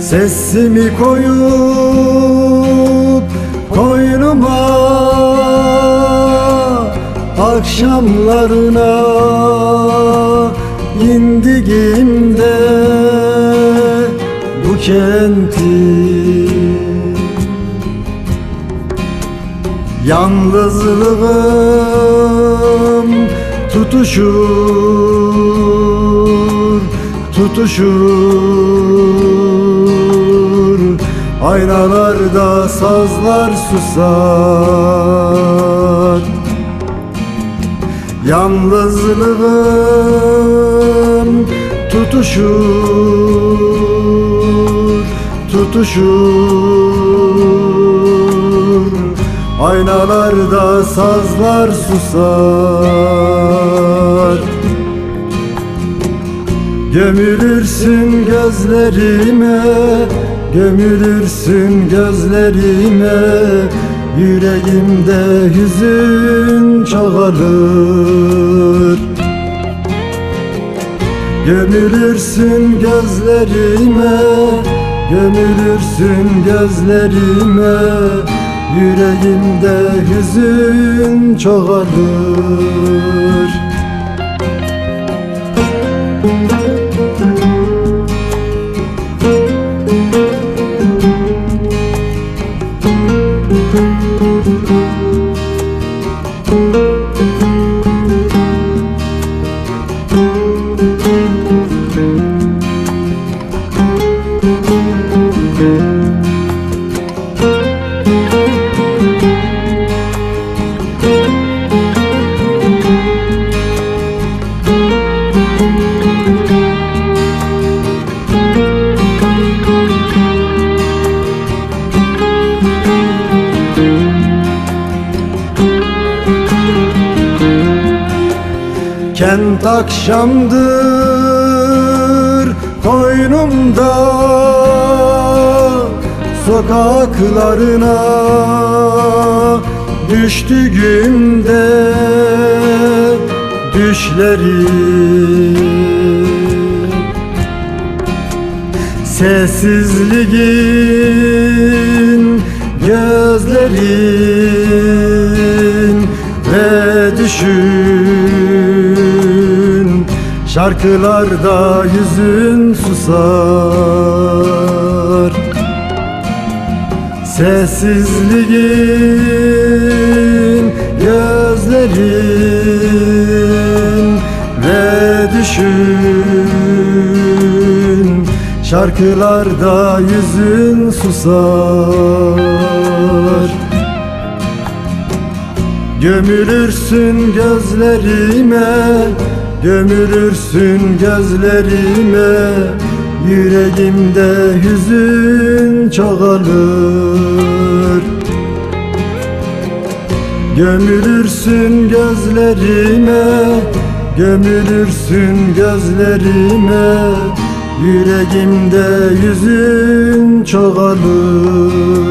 Sesimi koyup koynuma, akşamlarına indiğimde bu kenti, yalnızlığım tutuşur, aynalarda sazlar susar. Yalnızlığım tutuşur, aynalarda sazlar susar. Gömülürsün gözlerime, gömülürsün gözlerime, yüreğimde hüzün çoğalır. Gömülürsün gözlerime, gömülürsün gözlerime, yüreğimde hüzün çoğalır. Kent akşamdır koynumda, sokaklarına düştüğümde düşlerim, sessizliğin, gözlerin ve düşün, şarkılarda yüzün susar. Sessizliğin, gözlerin ve düşün, şarkılarda yüzün susar. Gömülürsün gözlerime, gömülürsün gözlerime, yüreğimde hüzün çoğalır. Gömülürsün gözlerime, gömülürsün gözlerime, yüreğimde hüzün çoğalır.